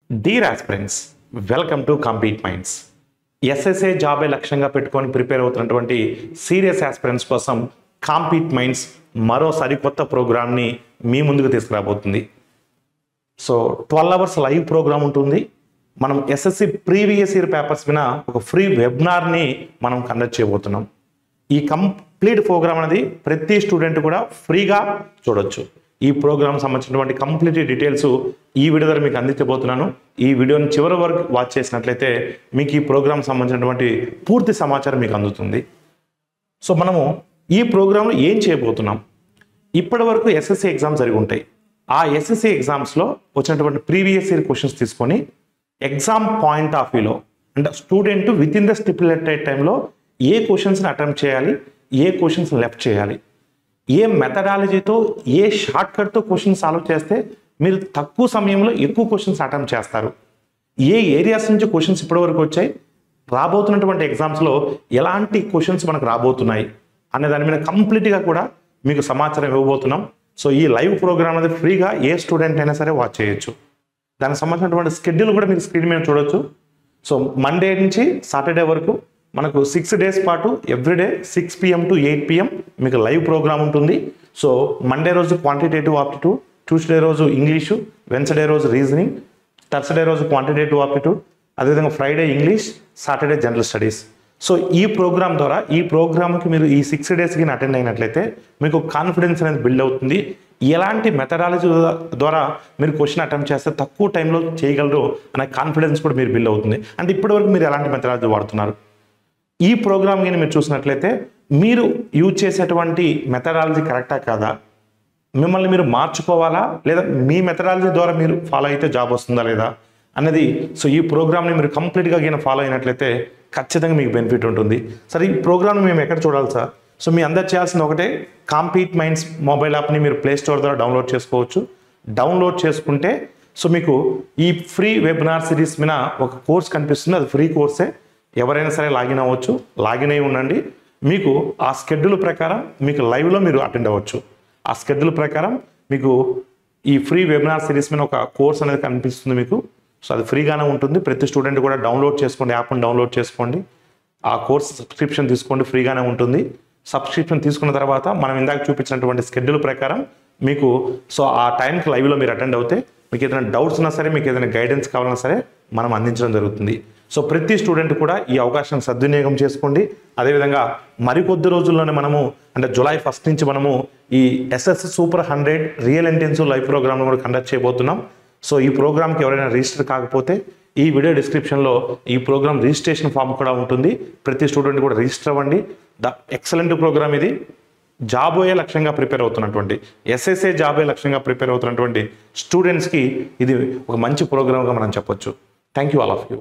Dear aspirants, welcome to Compete Minds. SSA job లక్ష్యంగా పెట్టుకొని prepare అవుతున్నటువంటి సీరియస్ ఆస్పిరెంట్స్ కోసం కాంపీట్ మైండ్స్ మరో సరికొత్త ప్రోగ్రామ్ని మీ ముందుకు తీసుకురాబోతుంది. సో 12 అవర్స్ లైవ్ ప్రోగ్రామ్ ఉంటుంది. మనం ఎస్ఎస్సి ప్రీవియస్ ఇయర్ పేపర్స్ మీద ఒక ఫ్రీ వెబినార్ని మనం కండక్ట్ చేయబోతున్నాం. ఈ కంప్లీట్ ప్రోగ్రామ్ అనేది ప్రతి స్టూడెంట్ కూడా ఫ్రీగా చూడొచ్చు. ఈ ప్రోగ్రామ్ సంబంధించినటువంటి కంప్లీట్ డీటెయిల్స్ ఈ వీడియో ద్వారా మీకు అందించబోతున్నాను. ఈ వీడియోని చివరి వరకు వాచ్ చేసినట్లయితే మీకు ఈ ప్రోగ్రామ్ సంబంధించినటువంటి పూర్తి సమాచారం మీకు అందుతుంది. సో మనము ఈ ప్రోగ్రాంలో ఏం చేయబోతున్నాం, ఇప్పటి వరకు ఎస్ఎస్సి ఎగ్జామ్స్ జరిగి ఉంటాయి. ఆ ఎస్ఎస్సి ఎగ్జామ్స్లో వచ్చినటువంటి ప్రీవియస్ ఇయర్ క్వశ్చన్స్ తీసుకొని ఎగ్జామ్ పాయింట్ ఆఫ్ వ్యూలో అంటే student with in the stipulated టైంలో ఏ క్వశ్చన్స్ని అటెంప్ట్ చేయాలి, ఏ క్వశ్చన్స్ లెఫ్ట్ చేయాలి, ఏ మెథడాలజీతో ఏ షార్ట్ కట్తో క్వశ్చన్స్ సాల్వ్ చేస్తే మీరు తక్కువ సమయంలో ఎక్కువ క్వశ్చన్స్ అటెంప్ట్ చేస్తారు, ఏ ఏరియాస్ నుంచి క్వశ్చన్స్ ఇప్పటివరకు వచ్చాయి, రాబోతున్నటువంటి ఎగ్జామ్స్లో ఎలాంటి క్వశ్చన్స్ మనకు రాబోతున్నాయి అనే దాని మీద కంప్లీట్గా కూడా మీకు సమాచారం ఇవ్వబోతున్నాం. సో ఈ లైవ్ ప్రోగ్రామ్ అనేది ఫ్రీగా ఏ స్టూడెంట్ అయినా సరే వాచ్ చేయొచ్చు. దానికి సంబంధించినటువంటి స్కెడ్యూల్ కూడా మీరు స్క్రీన్ మీద చూడొచ్చు. సో మండే నుంచి సాటర్డే వరకు మనకు 6 days పాటు ఎవ్రీడే 6 PM to 8 PM మీకు లైవ్ ప్రోగ్రామ్ ఉంటుంది. సో మండే రోజు క్వాంటిటేటివ్ ఆప్టిట్యూడ్, ట్యూస్డే రోజు ఇంగ్లీషు, వెన్స్డే రోజు రీజనింగ్, థర్స్డే రోజు క్వాంటిటేటివ్ ఆప్టిట్యూడ్, అదేవిధంగా Friday English, Saturday general studies. So ఈ ప్రోగ్రామ్ ద్వారా ఈ ప్రోగ్రామ్కి మీరు ఈ 6 daysకి అటెండ్ అయినట్లయితే మీకు కాన్ఫిడెన్స్ అనేది బిల్డ్ అవుతుంది. ఎలాంటి మెథడాలజీ ద్వారా మీరు క్వశ్చన్ అటెంప్ట్ చేస్తే తక్కువ టైంలో చేయగలరు అనే కాన్ఫిడెన్స్ కూడా మీరు బిల్డ్ అవుతుంది. అంటే ఇప్పటివరకు మీరు ఎలాంటి మెథడాలజీ వాడుతున్నారు, ఈ ప్రోగ్రామ్ కానీ మీరు చూసినట్లయితే మీరు యూజ్ చేసేటువంటి మెథడాలజీ కరెక్టా కాదా, మిమ్మల్ని మీరు మార్చుకోవాలా లేదా మీ మెథడాలజీ ద్వారా మీరు ఫాలో అయితే జాబ్ వస్తుందా లేదా అన్నది. సో ఈ ప్రోగ్రామ్ని మీరు కంప్లీట్గా కానీ ఫాలో అయినట్లయితే ఖచ్చితంగా మీకు బెనిఫిట్ ఉంటుంది. సరే ఈ ప్రోగ్రామ్ని మేము ఎక్కడ చూడాలి సార్? సో మీ అందరు చేయాల్సింది ఒకటే, కాంపీట్ మైండ్స్ మొబైల్ యాప్ని మీరు ప్లే స్టోర్ ద్వారా డౌన్లోడ్ చేసుకోవచ్చు. డౌన్లోడ్ చేసుకుంటే సో మీకు ఈ ఫ్రీ వెబినార్ సిరీస్ మీద ఒక కోర్స్ కనిపిస్తుంది, అది ఫ్రీ కోర్సే. ఎవరైనా సరే లాగిన్ అవ్వచ్చు, లాగిన్ అయి ఉండండి. మీకు ఆ స్కెడ్యూల్ ప్రకారం మీకు లైవ్లో మీరు అటెండ్ అవ్వచ్చు. ఆ స్కెడ్యూల్ ప్రకారం మీకు ఈ ఫ్రీ వెబినార్ సిరీస్ మీద ఒక కోర్స్ అనేది కనిపిస్తుంది మీకు. సో అది ఫ్రీగానే ఉంటుంది. ప్రతి స్టూడెంట్ కూడా డౌన్లోడ్ చేసుకోండి, యాప్ని డౌన్లోడ్ చేసుకోండి, ఆ కోర్స్ సబ్స్క్రిప్షన్ తీసుకోండి, ఫ్రీగానే ఉంటుంది. సబ్స్క్రిప్షన్ తీసుకున్న తర్వాత మనం ఇందాక చూపించినటువంటి స్కెడ్యూల్ ప్రకారం మీకు సో ఆ టైంకి లైవ్లో మీరు అటెండ్ అవుతే మీకు ఏదైనా డౌట్స్ ఉన్నా సరే, మీకు ఏదైనా గైడెన్స్ కావాలన్నా సరే మనం అందించడం జరుగుతుంది. సో ప్రతి స్టూడెంట్ కూడా ఈ అవకాశం సద్వినియోగం చేసుకోండి. అదేవిధంగా మరికొద్ది రోజుల్లోనే మనము అంటే July 1st నుంచి మనము ఈ SSC super 100 real intensive live program కూడా కండక్ట్ చేయబోతున్నాం. సో ఈ ప్రోగ్రామ్కి ఎవరైనా రిజిస్టర్ కాకపోతే ఈ వీడియో డిస్క్రిప్షన్లో ఈ ప్రోగ్రామ్ రిజిస్ట్రేషన్ ఫామ్ కూడా ఉంటుంది. ప్రతి స్టూడెంట్ కూడా రిజిస్టర్ అవ్వండి. ఎక్సలెంట్ ప్రోగ్రామ్ ఇది. జాబోయే లక్ష్యంగా ప్రిపేర్ అవుతున్నటువంటి ఎస్ఎస్ఏ జాబే లక్ష్యంగా ప్రిపేర్ అవుతున్నటువంటి స్టూడెంట్స్కి ఇది ఒక మంచి ప్రోగ్రామ్గా మనం చెప్పొచ్చు. Thank you all of you.